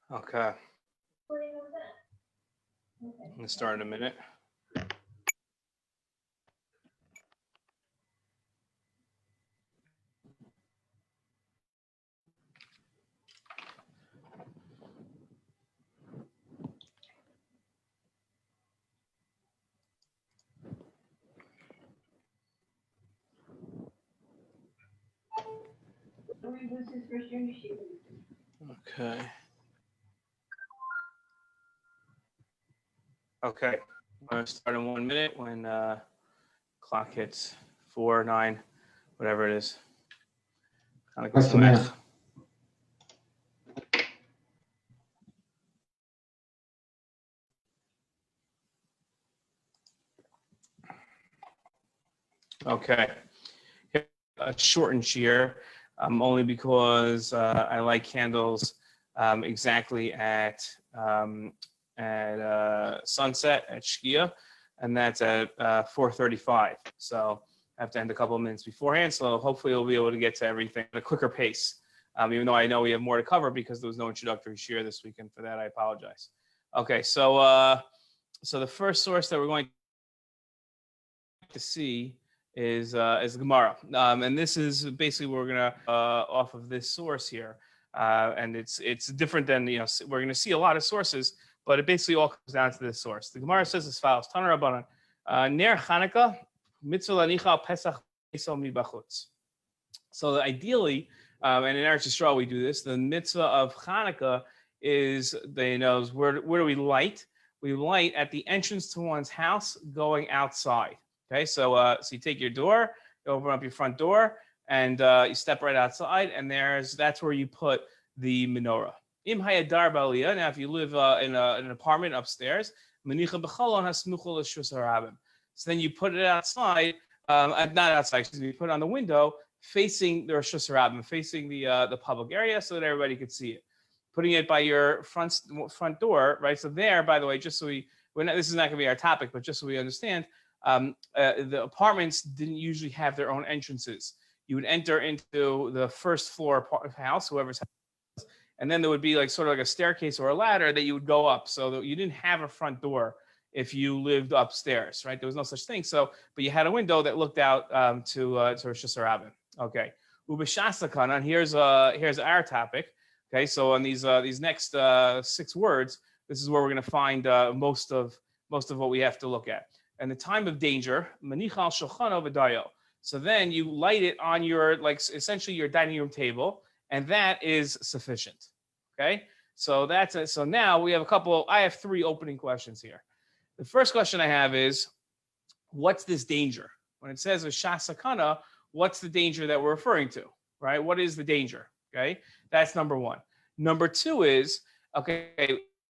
Okay. I'm gonna start in a minute. Okay. Okay. I'm gonna start in 1 minute when clock hits 4, 9, whatever it is. Okay. A shortened shiur, only because I like candles exactly at sunset at Shkia, and that's at 4:35. So I have to end a couple of minutes beforehand. So hopefully we'll be able to get to everything at a quicker pace. Even though I know we have more to cover because there was no introductory shiur this weekend. For that, I apologize. Okay, so the first source that we're going to see is Gemara, and this is basically we're gonna off of this source here, and it's different than we're gonna see a lot of sources, but it basically all comes down to this source. The Gemara says as follows: Taner Rabbanan, Ner Chanukah mitzvah lanicha pesach mibachutz. So ideally, and in Eretz Yisrael we do this. The mitzvah of Chanukah is where do we light? We light at the entrance to one's house going outside. Okay, so you take your door, you open up your front door, and you step right outside, and that's where you put the menorah. Im hayadar b'aliyah. Now, if you live in an apartment upstairs, manicha b'chalon hasmucha l'shus harabim. So then you put it outside, not outside. Excuse me. You put it on the window, facing the Rosh Hashanah, facing the public area, so that everybody could see it. Putting it by your front door, right? So there, by the way, just so this is not going to be our topic, but just so we understand. The apartments didn't usually have their own entrances. You would enter into the first floor house, whoever's house, and then there would be sort of like a staircase or a ladder that you would go up. So that you didn't have a front door if you lived upstairs, right? There was no such thing. So, but you had a window that looked out to Rosh Hashanah. Okay. Ubeshasakana, and here's our topic. Okay, so on these next 6 words, this is where we're going to find most of what we have to look at. And the time of danger, manichal shochano v'dayo. So then you light it on your essentially your dining room table, and that is sufficient. Okay, so that's it. So now we have I have 3 opening questions here. The first question I have is, what's this danger? When it says a shasakana, what's the danger that we're referring to? Right? What is the danger? Okay, that's number 1. Number 2 is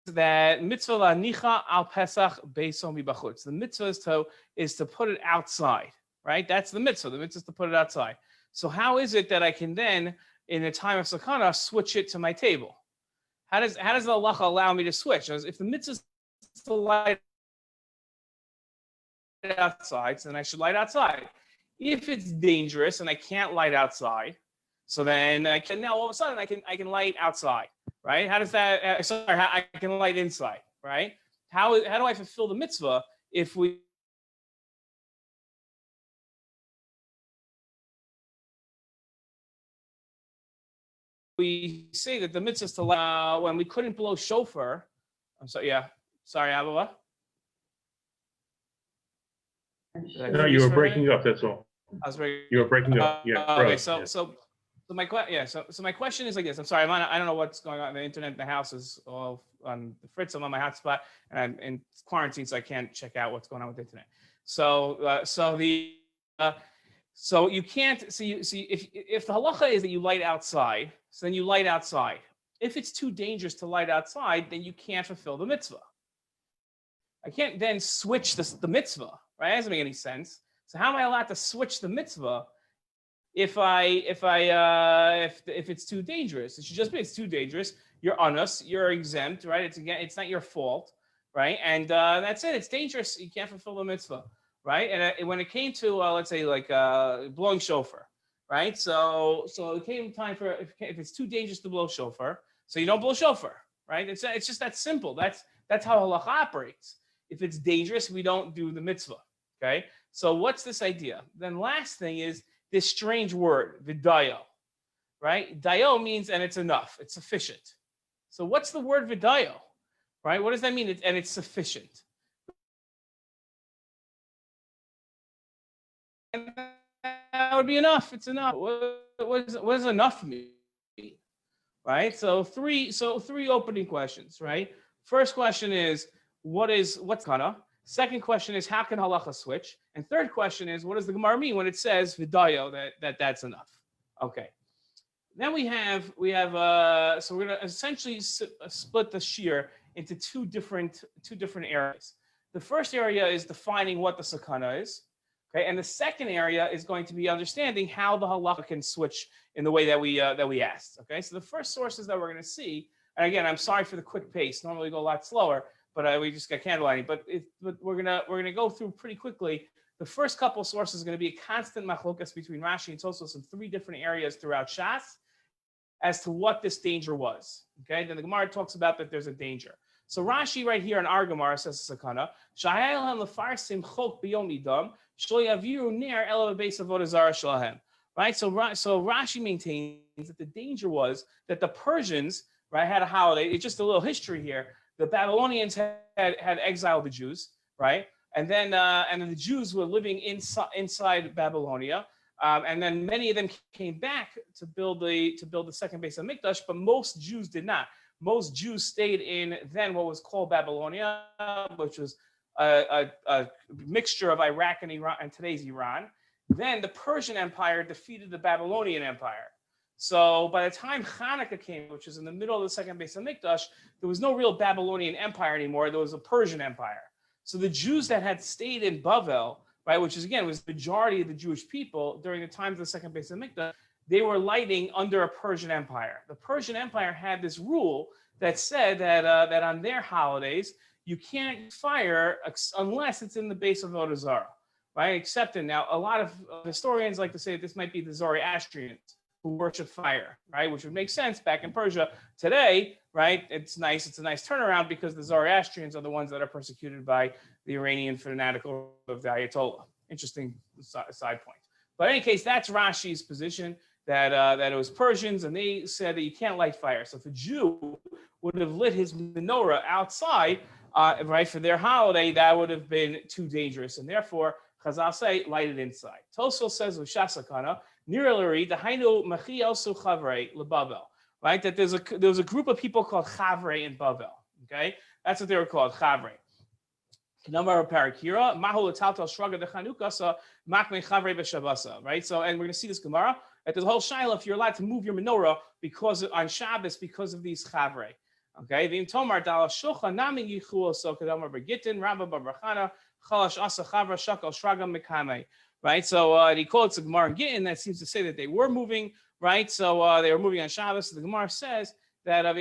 that mitzvah lanicha al pesach beisom mibachutz. The mitzvah is to put it outside, right? That's the mitzvah. The mitzvah is to put it outside. So how is it that I can then, in a time of sakana, switch it to my table? How does the halacha allow me to switch? If the mitzvah is to light outside, so then I should light outside. If it's dangerous and I can't light outside, so then now all of a sudden I can light outside, right? How does that? I can light inside, right? How do I fulfill the mitzvah if we say that the mitzvah is to light when we couldn't blow shofar? I'm sorry. Yeah, sorry, Abba. No, you were breaking up. That's all. You were breaking up. Yeah. Okay. So my question is like this. I'm sorry. I don't know what's going on. The internet in the house is all on the fritz. I'm on my hotspot, and I'm in quarantine, so I can't check out what's going on with the internet. So you can't see if the halacha is that you light outside, so then you light outside. If it's too dangerous to light outside, then you can't fulfill the mitzvah. I can't then switch the mitzvah, right? That doesn't make any sense. So how am I allowed to switch the mitzvah if it's too dangerous? It should just be it's too dangerous. You're onus, you're exempt, right? It's not your fault, right? And that's it. It's dangerous. You can't fulfill the mitzvah, right? And when it came to let's say blowing shofar, right? So it came time for if it's too dangerous to blow shofar, so you don't blow shofar, right? It's just that simple. That's how halacha operates. If it's dangerous, we don't do the mitzvah. Okay. So what's this idea? Then last thing is this strange word, vidayo, right? Dayo means, and it's enough, it's sufficient. So what's the word vidayo, right? What does that mean? It's sufficient. And that would be enough. It's enough. What does enough mean? Right? So three opening questions, right? First question is, what's kana? Second question is, how can halacha switch? And third question is, what does the Gemara mean when it says vidayo, that's enough? Okay. Then we have so we're going to essentially split the shiur into two different areas. The first area is defining what the sakana is. Okay, and the second area is going to be understanding how the halacha can switch in the way that we asked. Okay, so the first sources that we're going to see, and again, I'm sorry for the quick pace. Normally we go a lot slower, but we just got candlelighting. But we're gonna go through pretty quickly. The first couple sources are going to be a constant machlokas between Rashi and Tosfos in three different areas throughout Shas as to what this danger was. Okay, then the Gemara talks about that there's a danger. So Rashi right here in our Gemara says sakana shahayel lefarsim chok biyom idam shloyaviru ner ela beis avodah zara shalahem. Right. So Rashi maintains that the danger was that the Persians, right, had a holiday. It's just a little history here. The Babylonians had exiled the Jews, right, and then the Jews were living inside Babylonia. And then many of them came back to build the second base of Mikdash, but most Jews did not. Most Jews stayed in then what was called Babylonia, which was a mixture of Iraq and Iran and today's Iran. Then the Persian Empire defeated the Babylonian Empire. So by the time Chanukah came, which is in the middle of the second base of Mikdash, there was no real Babylonian Empire anymore. There was a Persian Empire. So the Jews that had stayed in Bavel, right, which is again was the majority of the Jewish people during the times of the second base of Mikdash, they were lighting under a Persian Empire. The Persian Empire had this rule that said that on their holidays you can't fire unless it's in the base of Avodah Zarah, right? Except now a lot of historians like to say that this might be the Zoroastrians who worship fire, right? Which would make sense back in Persia. Today, right, it's a nice turnaround because the Zoroastrians are the ones that are persecuted by the Iranian fanatical of the Ayatollah. Interesting side point. But in any case, that's Rashi's position that it was Persians, and they said that you can't light fire. So if a Jew would have lit his menorah outside, right, for their holiday, that would have been too dangerous, and therefore Chazal say light it inside. Tosfos says with Shasakana, Niralari, the Hainu Machiel Su Chavrei LeBavel, right? That there was a group of people called Chavrei in Bavel. Okay, that's what they were called, Chavrei. Number parakira, Mahol Taltal Shraga the Chanukah, so Makme Chavrei b'Shabasa, right? So, and we're going to see this Gemara that there's a whole shaila if you're allowed to move your menorah on Shabbos because of these Chavrei. Okay, Vim Tomar Dal Shulchan Nami Yichul So Kadamar Begitin Rabba Barachana Chalash Asa Chavra Shakal Shraga Mekame. Right, so he quotes the Gemara in Gittin that seems to say that they were moving, right? So they were moving on Shabbos. So the Gemara says that so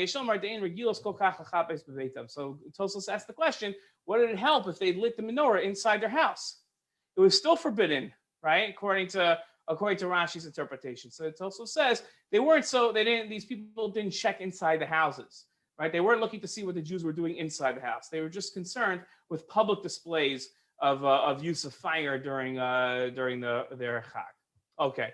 Tosfos asked the question, what did it help if they lit the menorah inside their house? It was still forbidden, right? According to Rashi's interpretation. So Tosfos says these people didn't check inside the houses, right? They weren't looking to see what the Jews were doing inside the house. They were just concerned with public displays of use of fire during their Chag. Okay.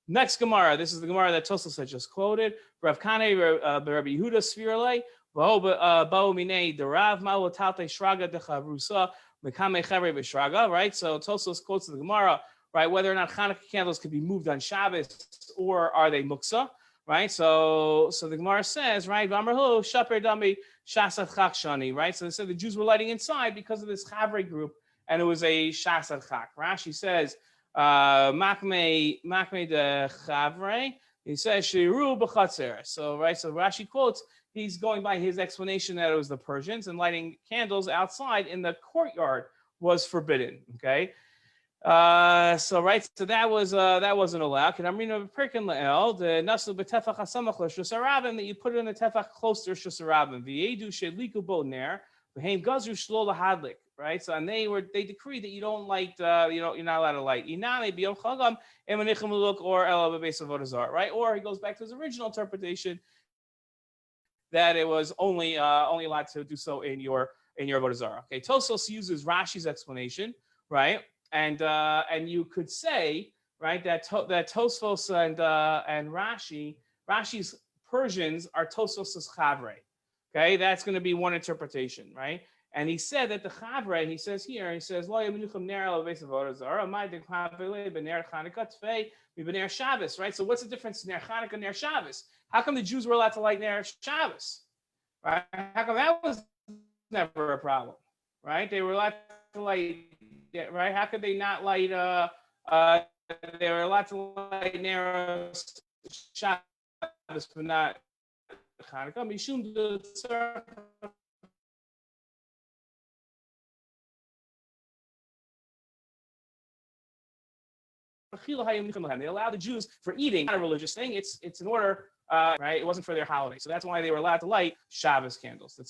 Next Gemara. This is the Gemara that Tosfos had just quoted. Rav Kane Rabbi Yehuda Svirale Bao Minei Derav Ma'u Talte Shraga Dechavrusa Mekame Chavre B'Shraga. Right. So Tosfos quotes the Gemara, right, whether or not Hanukkah candles could be moved on Shabbos or are they muksa. Right. So the Gemara says, right, V'amarhu Shaper Dami Shasat Chakshani. Right. So they said the Jews were lighting inside because of this Chavre group. And it was a Shasad Chak. Rashi says, Makme de Chavre. He says, Shiru b'chatzer. So Rashi quotes, he's going by his explanation that it was the Persians, and lighting candles outside in the courtyard was forbidden. Okay. So that wasn't allowed. Can I read a perkin la'el, the nasu b'tefach hasamach l'shusarabim, that you put it in the tefach close to shusarabim. V'yedu sheliku bo ner, v'heim gazru shlo lahadlik. Right, so and they decreed that you don't light, you're not allowed to light. Iname biyom chagam emanichim look or ela b'beis avodah zarah. Right, or he goes back to his original interpretation that it was only allowed to do so in your avodah zarah. Okay, Tosfos uses Rashi's explanation, right? And you could say, right, that Tosfos and Rashi's Persians are Tosfos' Chavre. Okay, that's going to be one interpretation, right? And he said that the Chavre, he says here, he says, right? So what's the difference in Ner Chanukah and Ner Shabbos? How come the Jews were allowed to light Ner Shabbos? Right? How come that was never a problem? Right? They were allowed to light, right? How could they not light, they were allowed to light Ner Shabbos, but not Chanukah? Mishum the they allow the Jews for eating, not a religious thing. It's in order, right? It wasn't for their holiday, so that's why they were allowed to light Shabbos candles. Okay,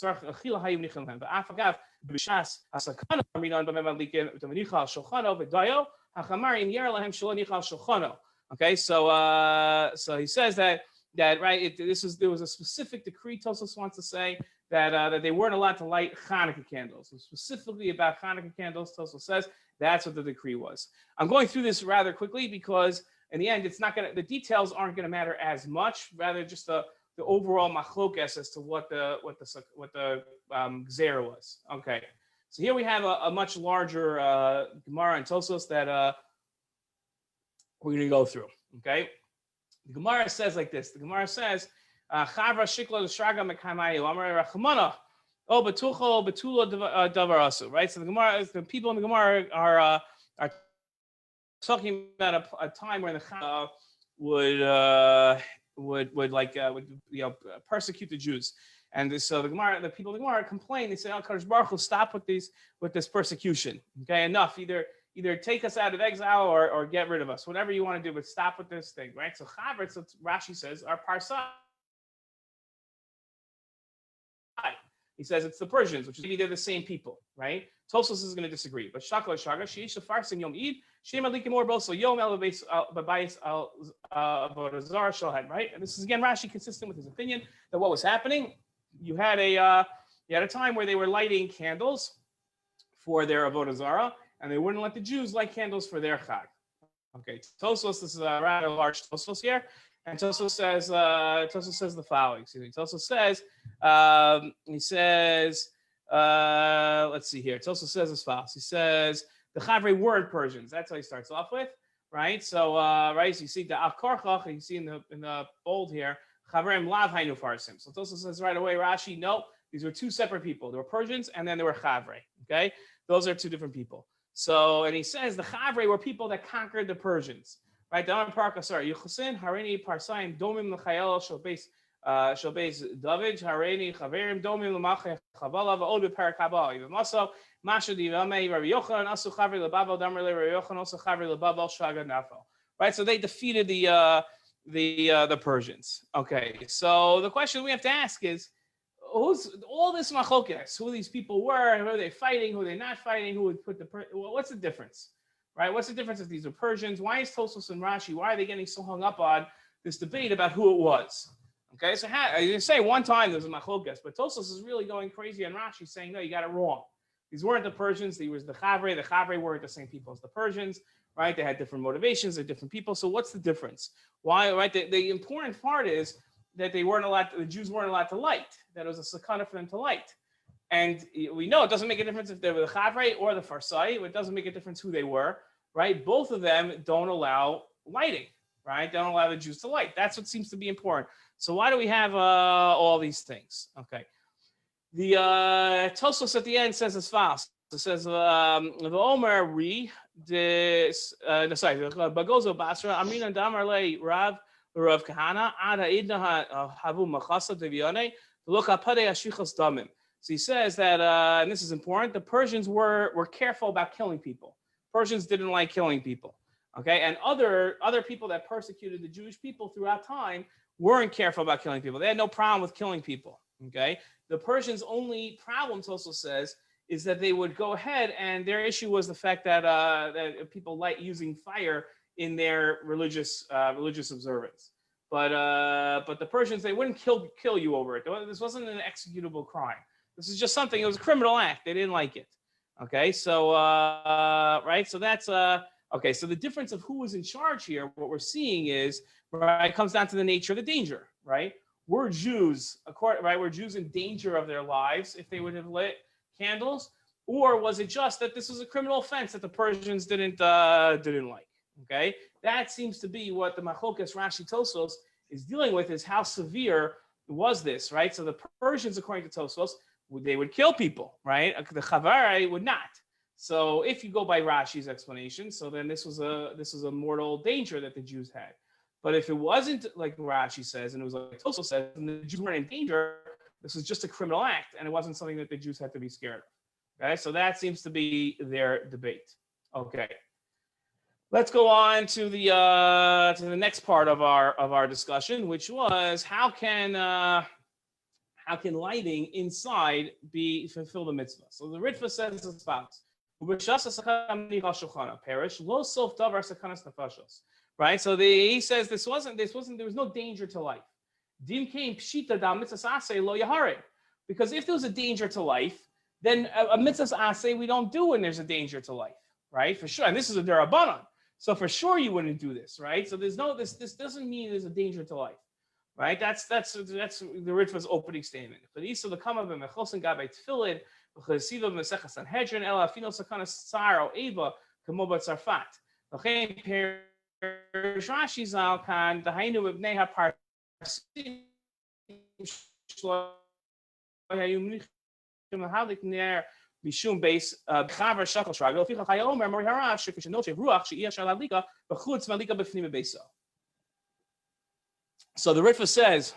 so he says that right. There was a specific decree. Tosfos wants to say that they weren't allowed to light Hanukkah candles. Specifically about Hanukkah candles, Tosfos says that's what the decree was. I'm going through this rather quickly because in the end, the details aren't going to matter as much. Rather, just the overall machlokes as to what the gzera was. Okay, so here we have a much larger Gemara and Tosfos that we're going to go through. Okay, the Gemara says like this. The Gemara says, "Chavra shikla l'shraga mekamayu amar rachmana." Oh, betucho betulo davarasu, right? So the people in the Gemara are talking about a time where the Chama would persecute the Jews, and so the people in the Gemara complain. They say, "Oh, Kadosh Baruch Hu, stop with this persecution. Okay, enough. Either take us out of exile or get rid of us. Whatever you want to do, but stop with this thing, right?" So Chavra, so Rashi says, are parsai. He says it's the Persians, which is maybe they're the same people, right? Tosfos is going to disagree. But Shakla Shaga, Sheisha Farsim Yom Eid, Shem Alikim Boso Yom Elabase Babayis Al Avodah Shohan, right? And this is again Rashi consistent with his opinion that what was happening, you had a time where they were lighting candles for their Avodah Zarah, and they wouldn't let the Jews light candles for their Chag. Okay, Tosfos, this is a rather large Tosfos here. And Tosfos says the following. Tosfos says, let's see here. Tosfos says as follows. He says the Chavre weren't Persians. That's how he starts off with, right? So, right. So you see the Avkarchach. You see in the bold here, Chavrem Lav Hainu Farsim. So Tosfos says right away, Rashi, no, these were two separate people. There were Persians, and then there were Chavre. Okay, those are two different people. So, and he says the Chavre were people that conquered the Persians. Right, Daman Parka, sorry, Yuchasin, Harini Parsaim, Domim L'Chayel, Shalbeis David, Harini Chaverim, Domim L'Macheh Chavala, Va'od B'Parakabal, Yivamaso, Masha Divame, Rabbi Yochanan, Asu Chavri L'Babel, Damarle, Rabbi Yochanan, also Chavri L'Babel, Shagad Nafel. Right, so they defeated the Persians. Okay, so the question we have to ask is, who's all this machlokes? Who these people were? Who are they fighting? Who are they not fighting? Who would put what's the difference? Right? What's the difference if these are Persians? Why is Tosfos and Rashi, why are they getting so hung up on this debate about who it was? Okay, so you say one time there's a machlokes, but Tosfos is really going crazy on Rashi saying, no, you got it wrong. These weren't the Persians, these were the Chavre. The Chavre weren't the same people as the Persians, right? They had different motivations, they're different people. So what's the difference? Why, right? The important part is that the Jews weren't allowed to light, that it was a sakana for them to light. And we know it doesn't make a difference if they were the Chavre or the Farsai, it doesn't make a difference who they were. Right, both of them don't allow lighting. Right, don't allow the Jews to light. That's what seems to be important. So why do we have all these things? Okay, the Tosfos at the end says as follows. It says the Omer Ri Bagozo Basra Amina Damarle Rav Kahana Ada Idna Havu Machasa Devione Look Apade Ashichas Damim. So he says that, and this is important. The Persians were careful about killing people. Persians didn't like killing people, okay? And other people that persecuted the Jewish people throughout time weren't careful about killing people. They had no problem with killing people, okay? The Persians' only problem, Tosfos says, is that they would go ahead, and their issue was the fact that that people like using fire in their religious observance, but the Persians, they wouldn't kill you over it. This wasn't an executable crime. This is just something. It was a criminal act. They didn't like it. Okay, so right, so that's okay. So the difference of who was in charge here, what we're seeing is right, it comes down to the nature of the danger. Right, we're Jews, right? We're Jews in danger of their lives if they would have lit candles, or was it just that this was a criminal offense that the Persians didn't like? Okay, that seems to be what the Machlokas Rashi Tosfos is dealing with, is how severe was this, right? So the Persians, according to Tosfos, they would kill people, right? The Chavarai would not. So if you go by Rashi's explanation, so then this was a mortal danger that the Jews had. But if it wasn't like Rashi says, and it was like Tosfos says, and the Jews weren't in danger, this was just a criminal act, and it wasn't something that the Jews had to be scared of. Okay, so that seems to be their debate. Okay. Let's go on to the next part of our discussion, which was how can lighting inside fulfill the mitzvah? So the Ritva says as follows: perish lo sof davar sakanas nefashos. Right. So he says there was no danger to life. Dim came pshita da mitzvah asay lo yaharid. Because if there was a danger to life, then a mitzvah asay we don't do when there's a danger to life, right? For sure. And this is a derabanan. So for sure you wouldn't do this, right? So there's no this doesn't mean there's a danger to life, right? That's the Ritva's opening statement. But these are the kama b'mechosin gabei tefillin v'chesiva b'mesechas Sanhedrin ela afino sakanas tsar o eva kamo b'tzarfat. L'chein perish Rashi zal kan dahainu b'bnei haparsim shlo hayum nichim lahalik ner Mishum base Chavar Shakal Shrago. Ficha Chayomer Mori Harav Shekishanoche Ruach Sheiyah Shalalika Bechutz Malika Befnim Beso. So the Ritva says,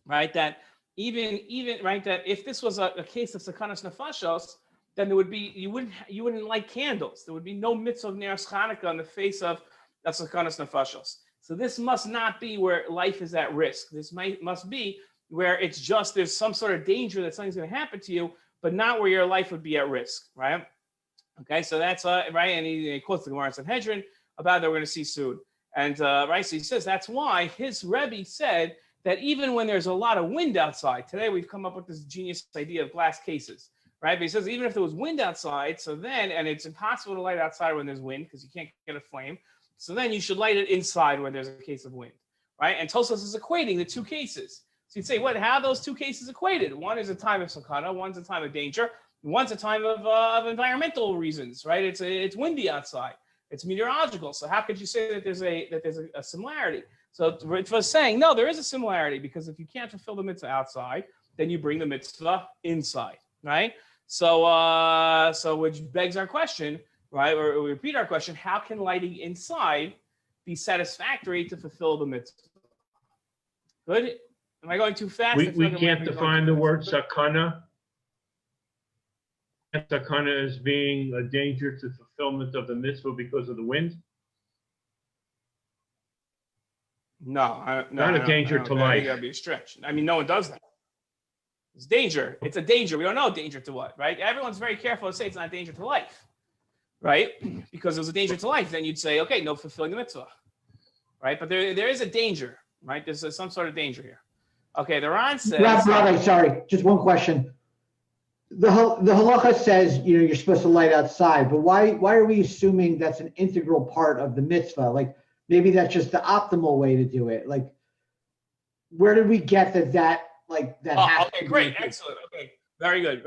right, that even right, that if this was a case of Sakanas Nefashos, then there would be you wouldn't light candles. There would be no mitzvah of Neras Chanukah in the face of Sakanas Nefashos. So this must not be where life is at risk. This must be where it's just there's some sort of danger that something's going to happen to you, but not where your life would be at risk, right? Okay, so that's right, and he quotes the Gemara in Sanhedrin about that we're going to see soon, and right, so he says that's why his Rebbe said that even when there's a lot of wind outside, today we've come up with this genius idea of glass cases, right? But he says even if there was wind outside, so then, and it's impossible to light outside when there's wind because you can't get a flame, so then you should light it inside when there's a case of wind, right? And Tosfos is equating the two cases. So you'd say, how are those two cases equated? One is a time of sakana, one's a time of danger, one's a time of environmental reasons, right? It's windy outside, it's meteorological. So how could you say that there's a similarity? So it was saying, no, there is a similarity because if you can't fulfill the mitzvah outside, then you bring the mitzvah inside, right? So which begs our question, right? Or we repeat our question: how can lighting inside be satisfactory to fulfill the mitzvah? Good. Am I going too fast? We can't define the word sakana. Sakana as being a danger to fulfillment of the mitzvah because of the wind. No, not a danger to life. That'd be a stretch. I mean, no one does that. It's danger. It's a danger. We don't know danger to what, right? Everyone's very careful to say it's not a danger to life, right? Because it was a danger to life. Then you'd say, okay, no fulfilling the mitzvah, right? But there is a danger, right? There's some sort of danger here. Okay, the Ran says. Rabbi, sorry, just one question. The halacha says you're supposed to light outside, but why are we assuming that's an integral part of the mitzvah? Like maybe that's just the optimal way to do it. Like where did we get that okay, great, excellent. Okay, very good,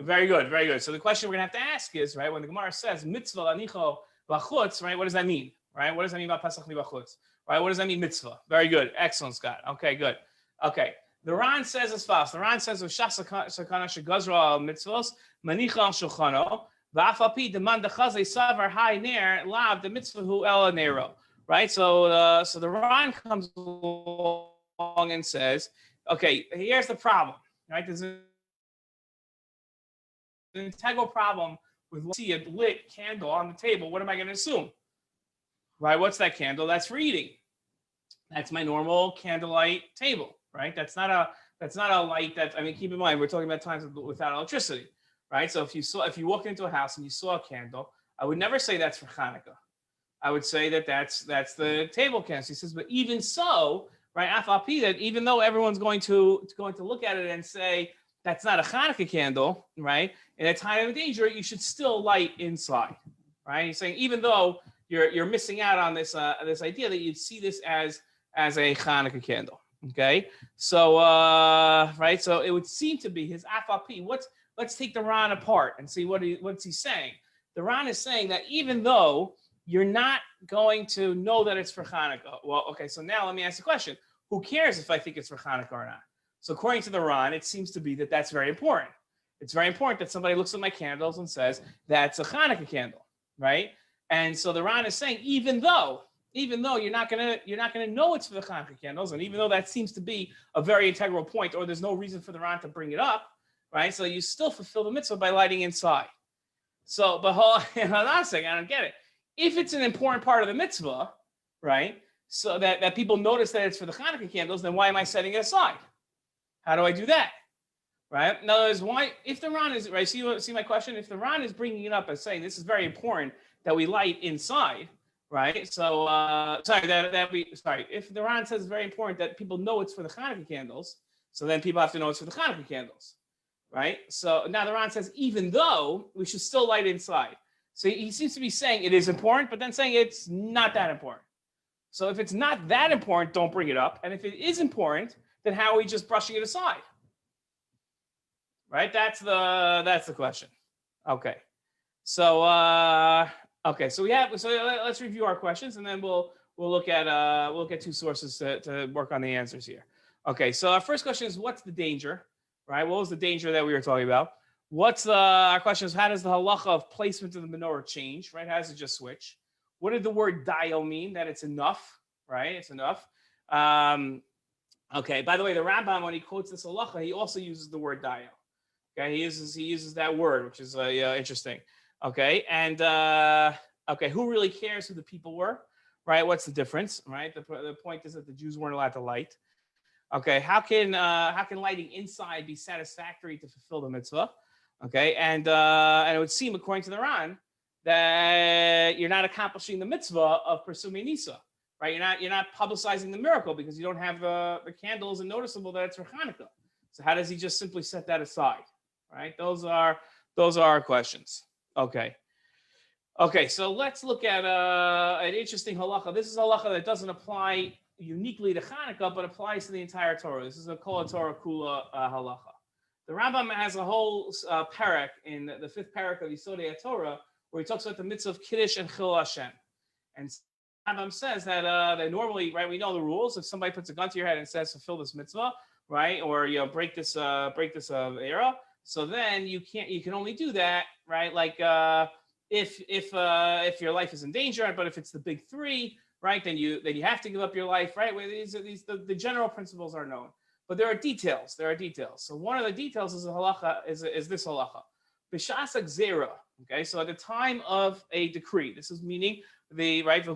very good. So the question we're gonna have to ask is, right, when the Gemara says mitzvah anicho b'chutz, right, what does that mean? Right, what does that mean about Pesach b'chutz? Right, what does that mean mitzvah? Very good, excellent, Scott. Okay, good. Okay, the Ran says as follows. The Ran says of shas sakana shegazra mitzvos manicha al shulchano v'afapi demand dechazei savar hai ner lav the mitzvah hu el nero. Right, so the Ran comes along and says, okay, here's the problem. Right, there's an integral problem with see a lit candle on the table. What am I going to assume? Right, what's that candle? That's for eating. That's my normal candlelight table. Right, that's not a light that, I mean, keep in mind we're talking about times without electricity. Right, so if you walk into a house and you saw a candle, I would never say that's for Chanukah. I would say that's the table candles. He says, but even so, right? Afapi, that even though everyone's going to look at it and say that's not a Chanukah candle, right? In a time of danger, you should still light inside, right? He's saying even though you're missing out on this this idea that you'd see this as a Chanukah candle. Okay, so right, so it would seem to be his Afapi. Let's take the Ran apart and see what's he saying. The Ran is saying that even though you're not going to know that it's for Chanukah. Well, okay, so now let me ask the question. Who cares if I think it's for Chanukah or not? So according to the Ran, it seems to be that that's very important. It's very important that somebody looks at my candles and says, that's a Chanukah candle, right? And so the Ran is saying, even though you're not gonna know it's for the Chanukah candles, and even though that seems to be a very integral point, or there's no reason for the Ran to bring it up, right? So you still fulfill the mitzvah by lighting inside. So, but hold on a second, I don't get it. If it's an important part of the mitzvah, right, so that people notice that it's for the Chanukah candles, then why am I setting it aside? How do I do that? Right? In other words, why, if the Ran is, right, see my question? If the Ran is bringing it up as saying this is very important that we light inside, right? So, if the Ran says it's very important that people know it's for the Chanukah candles, so then people have to know it's for the Chanukah candles, right? So now the Ran says, even though we should still light inside. So he seems to be saying it is important, but then saying it's not that important. So if it's not that important, don't bring it up. And if it is important, then how are we just brushing it aside? Right? That's the question. Okay. So so let's review our questions, and then we'll look at two sources to work on the answers here. Okay. So our first question is, what's the danger? Right? What was the danger that we were talking about? Our question is, how does the halacha of placement of the menorah change, right? How does it just switch? What did the word dio mean? That it's enough, right? It's enough. Okay, by the way, the Rambam, when he quotes this halacha, he also uses the word dio. Okay, he uses that word, which is interesting. Okay, and okay, who really cares who the people were, right? What's the difference, right? The point is that the Jews weren't allowed to light. Okay, how can lighting inside be satisfactory to fulfill the mitzvah? Okay, and it would seem, according to the Ran, that you're not accomplishing the mitzvah of pursuing Nisa, right? You're not publicizing the miracle because you don't have the candles and noticeable that it's for Chanukah. So how does he just simply set that aside, right? Those are our questions. Okay, so let's look at an interesting halacha. This is a halacha that doesn't apply uniquely to Chanukah, but applies to the entire Torah. This is a Kol Torah Kula halacha. The Rambam has a whole parak in the fifth parak of Yisodei HaTorah where he talks about the mitzvah of Kiddush and Chil Hashem. And the Rambam says that normally, right, we know the rules. If somebody puts a gun to your head and says fulfill this mitzvah, right, or break this era, so then you can only do that, right? Like if your life is in danger, but if it's the big three, right, then you have to give up your life, right? Where the general principles are known. But there are details. So one of the details is is this halacha. B'shas gzera. Okay, so at the time of a decree, this is meaning the right. You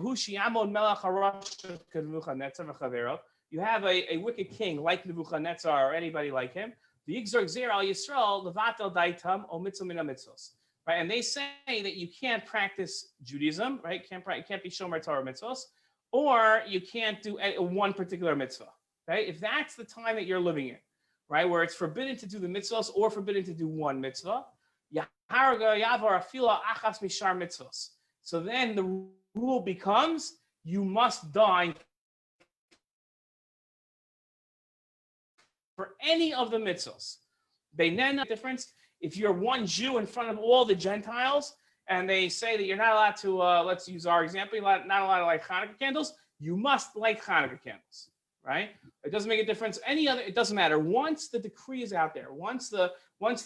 have a wicked king like Nebuchadnezzar or anybody like him. The Yigzor gzera al Yisrael levatel daitam o mitzvah min mitzvos. Right, and they say that you can't practice Judaism, right? Can't be shomer Torah mitzvos, or you can't do one particular mitzvah. Okay, if that's the time that you're living in, right, where it's forbidden to do the mitzvahs or forbidden to do one mitzvah, so then the rule becomes you must die for any of the mitzvahs. Beinen difference. If you're one Jew in front of all the Gentiles, and they say that you're not allowed to, let's use our example, not allowed to light Hanukkah candles, you must light Hanukkah candles, right? It doesn't make a difference. It doesn't matter. Once the decree is out there, once the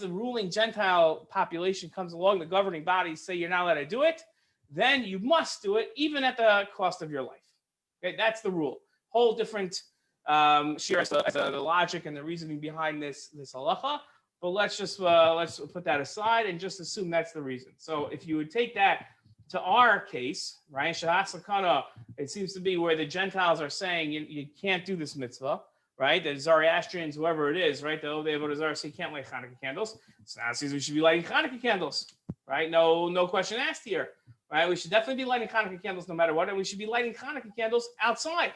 ruling Gentile population comes along, the governing bodies say you're not allowed to do it, then you must do it, even at the cost of your life. Okay, that's the rule. Whole different Shiur as the logic and the reasoning behind this halacha. But let's put that aside and just assume that's the reason. So if you would take that to our case, right, Shahasakana, it seems to be where the Gentiles are saying you can't do this mitzvah, right? The Zoroastrians, whoever it is, right? The Avodah say you can't light Hanukkah candles. So now it seems we should be lighting Hanukkah candles, right? No question asked here. right? We should definitely be lighting Chanukah candles no matter what, and we should be lighting Chanukah candles outside,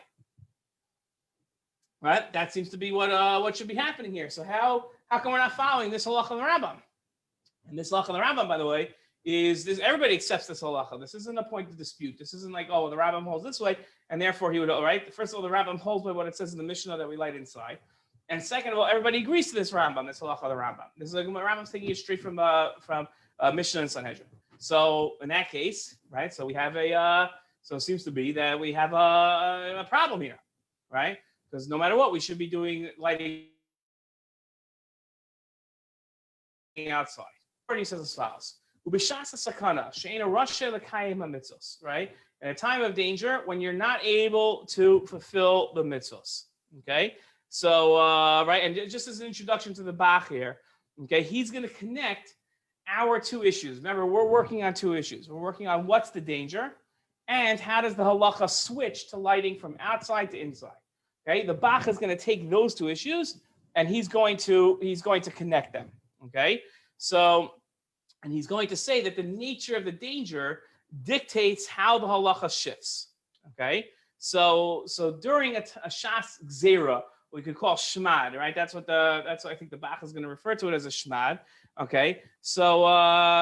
right? That seems to be what should be happening here. So how come we're not following this halacha of the Rambam? And this halacha of the Rambam, by the way, is this, everybody accepts this halacha. This isn't a point of dispute. This isn't like, oh, well, the Rambam holds this way, and therefore he would, right? First of all, the Rambam holds by what it says in the Mishnah that we light inside. And second of all, everybody agrees to this Rambam, this halacha of the Rambam. This is like Rambam's taking it straight from Mishnah and Sanhedrin. So in that case, right, so we have so it seems to be that we have a problem here, right? Because no matter what, we should be doing lighting outside. He says as follows: right? In a time of danger, when you're not able to fulfill the mitzvahs. Okay, so right, and just as an introduction to the Bach here, okay, he's going to connect our two issues. Remember, we're working on two issues. We're working on what's the danger, and how does the halacha switch to lighting from outside to inside. Okay, the Bach is going to take those two issues, and he's going to connect them. Okay, so. And he's going to say that the nature of the danger dictates how the halacha shifts. Okay, so during a shas gzera, we could call shmad, right? That's what I think the Bach is going to refer to it as a shmad. Okay, so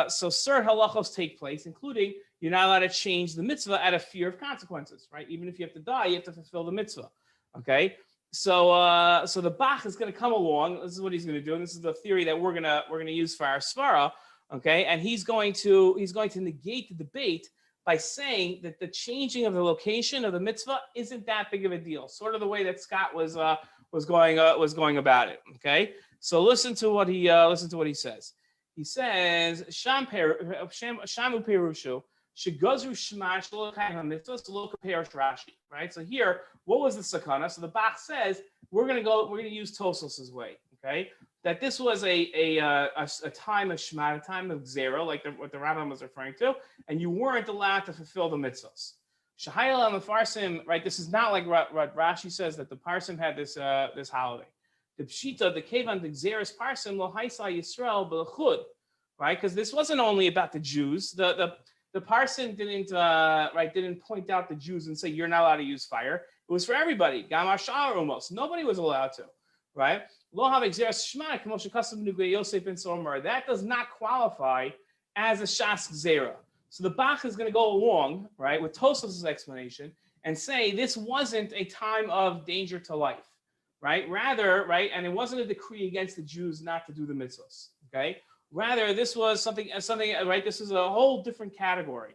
certain halachos take place, including you're not allowed to change the mitzvah out of fear of consequences, right? Even if you have to die, you have to fulfill the mitzvah. Okay, so the Bach is going to come along. This is what he's going to do, and this is the theory that we're gonna use for our svara. Okay, and he's going to negate the debate by saying that the changing of the location of the mitzvah isn't that big of a deal. Sort of the way that Scott was going about it. Okay, so listen to what he says. He says shamu perushu shegazru shema shelo kaim mitzvah shelo kaperish Rashi. Right. So here, what was the sakana? So the Bach says we're going to use Tosos's way. Okay. That this was a time of shema, a time of zera, like what the Rambam was referring to, and you weren't allowed to fulfill the mitzvahs. Shahayel and the Farsim, right? This is not like what Rashi says that the Parsim had this holiday. The Pshita, the Kevan, the Xeris Parsim, lo haisa Yisrael b'lechud, right? Because this wasn't only about the Jews. The Parsim didn't point out the Jews and say you're not allowed to use fire. It was for everybody. Gamar Sha'ar almost. Nobody was allowed to, right? That does not qualify as a shas gzera. So the Bach is going to go along, right, with Tosfos' explanation and say this wasn't a time of danger to life, right? Rather, right, and it wasn't a decree against the Jews not to do the mitzvahs, okay? Rather, this was something, right? This is a whole different category,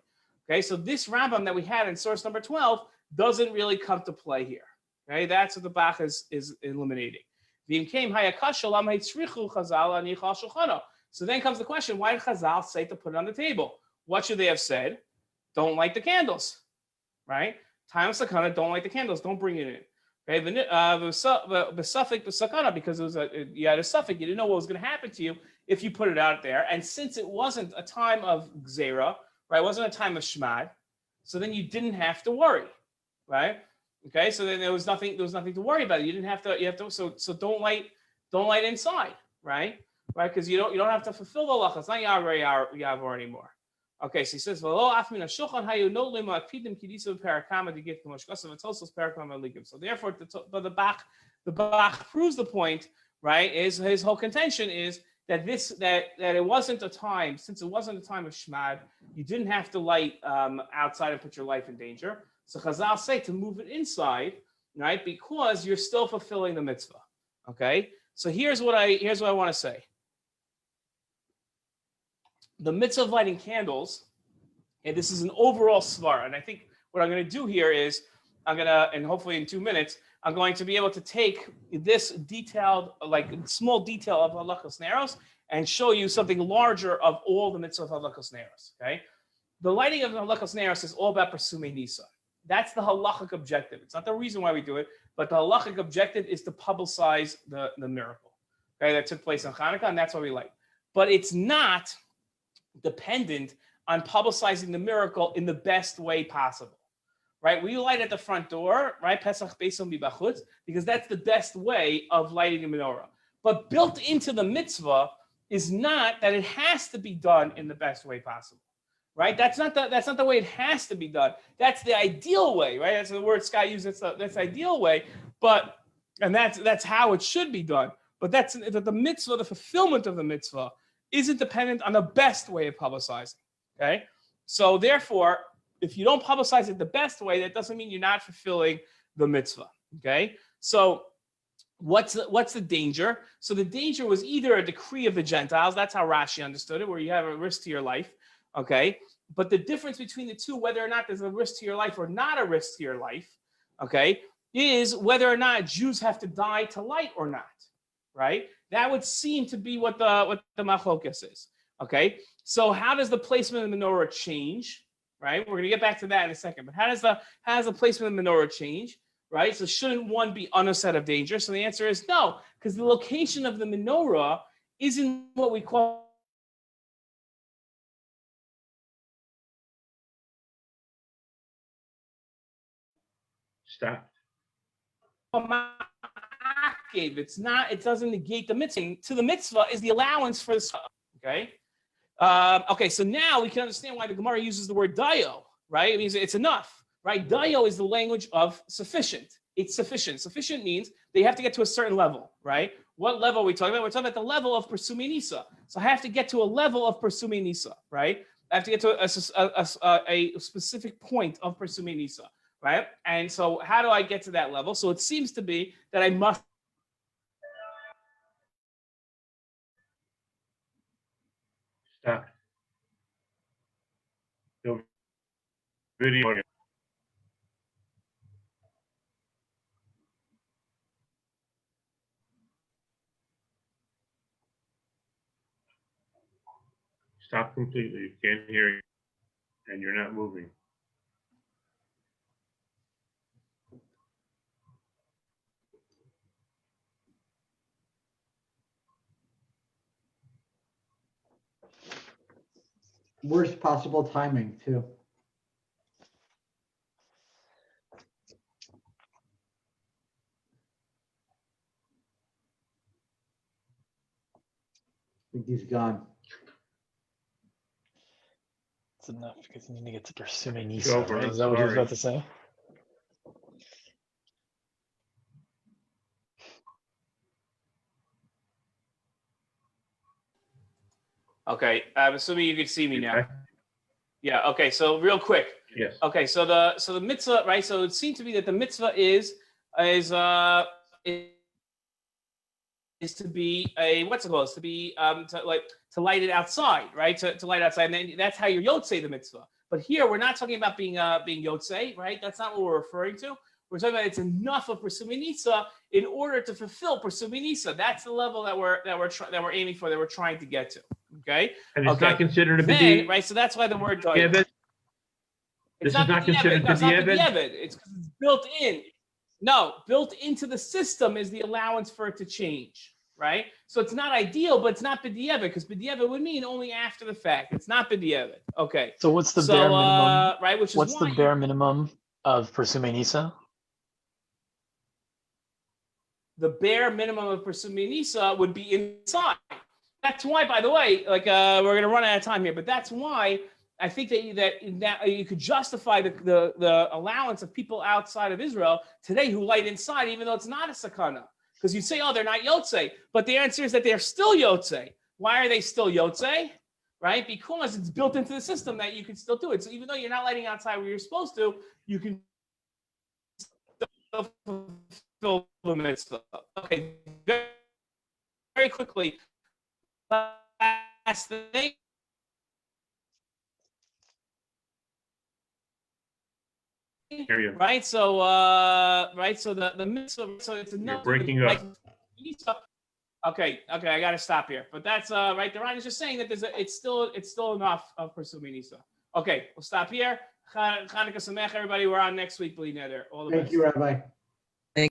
okay? So this Rambam that we had in source number 12 doesn't really come to play here, okay? That's what the Bach is eliminating. So then comes the question, why did Chazal say to put it on the table? What should they have said? Don't light the candles, right? Time of sakana, don't light the candles, don't bring it in. Okay, because you had a suffix, you didn't know what was going to happen to you if you put it out there. And since it wasn't a time of gzera, right, it wasn't a time of shmad, so then you didn't have to worry, right? Okay, so then there was nothing to worry about. You didn't have to. So don't light inside, right? Right, because you don't have to fulfill the halacha. It's not Yavar anymore. Okay, so he says, so therefore, the Bach proves the point, right? His whole contention is that it wasn't a time, since it wasn't a time of shmad, you didn't have to light outside and put your life in danger. So Chazal say to move it inside, right? Because you're still fulfilling the mitzvah. Okay. So here's what I want to say. The mitzvah of lighting candles, and this is an overall svara. And I think what I'm going to do here is and hopefully in 2 minutes, I'm going to be able to take this detailed, like small detail of halachos neros and show you something larger of all the mitzvah of halachos neros. Okay. The lighting of halachos neros is all about pursuing nisa. That's the halachic objective. It's not the reason why we do it, but the halachic objective is to publicize the miracle, okay, that took place on Chanukah, and that's why we light. But it's not dependent on publicizing the miracle in the best way possible, right? We light at the front door, right? Pesach Beisom Bibachutz, because that's the best way of lighting a menorah. But built into the mitzvah is not that it has to be done in the best way possible. right? That's not the way it has to be done. That's the ideal way, right? That's the word Scott used. That's the ideal way, and that's how it should be done. But that's the mitzvah, the fulfillment of the mitzvah isn't dependent on the best way of publicizing. Okay, so therefore, if you don't publicize it the best way, that doesn't mean you're not fulfilling the mitzvah. Okay, so what's the danger? So the danger was either a decree of the Gentiles. That's how Rashi understood it, where you have a risk to your life. Okay, but the difference between the two, whether or not there's a risk to your life or not a risk to your life, okay, is whether or not Jews have to die to light or not. Right? That would seem to be what the machlokas is. Okay, so how does the placement of the menorah change? Right? We're going to get back to that in a second. But how does the placement of the menorah change? Right? So shouldn't one be onus out of danger? So the answer is no, because the location of the menorah isn't what we call Stop. it's not. It doesn't negate the mitzvah. To the mitzvah is the allowance for the okay. Okay, so now we can understand why the Gemara uses the word dio, right? It means it's enough, right? Dio is the language of sufficient. It's sufficient. Sufficient means they have to get to a certain level, right? What level are we talking about? We're talking about the level of Persumi Nisa. So I have to get to a level of Persumi Nisa, right? I have to get to a specific point of Persumi Nisa, right? And so how do I get to that level? So it seems to be that I must Stop. No video. Stop completely. You can't hear you, and you're not moving. Worst possible timing too. I think he's gone. It's enough because you need to get to Persumi Nisa, right? Is that what he was about to say? Okay, I'm assuming you can see me now. Yeah. Okay. So real quick. Yes. Okay. So the mitzvah, right? So it seems to be that the mitzvah is to be a what's it called? It's to be to light it outside, right? To light outside, and then that's how you're yotzei the mitzvah. But here we're not talking about being yotzei, right? That's not what we're referring to. We're talking about it's enough of Persumi Nisa in order to fulfill Persumi Nisa. That's the level that we're aiming for, that we're trying to get to. Okay. And it's not considered a b'diavad, right? So that's why the word this is not considered b'diavad. It's because it's built in. No, built into the system is the allowance for it to change, right? So it's not ideal, but it's not b'diavad, because b'diavad would mean only after the fact. It's not b'diavad. Okay. So what's the bare minimum? Right, which is what's the bare minimum of Persumi Nisa? The bare minimum of Persumi Nisa would be inside. That's why, by the way, like we're going to run out of time here, but that's why I think that you could justify the allowance of people outside of Israel today who light inside, even though it's not a sakana. Because you say, oh, they're not yotzei. But the answer is that they're still yotzei. Why are they still yotzei? Right? Because it's built into the system that you can still do it. So even though you're not lighting outside where you're supposed to, you can still fulfill the mitzvah. Okay, very quickly. Last thing. Right. So the mitzvah. So it's enough. You're breaking up. Okay. I got to stop here. But that's right. The Ran is just saying that it's still enough of Persumi Nisa. Okay, we'll stop here. Chanukah Sameach, everybody. We're on next week. All the best. Thank you, Rabbi.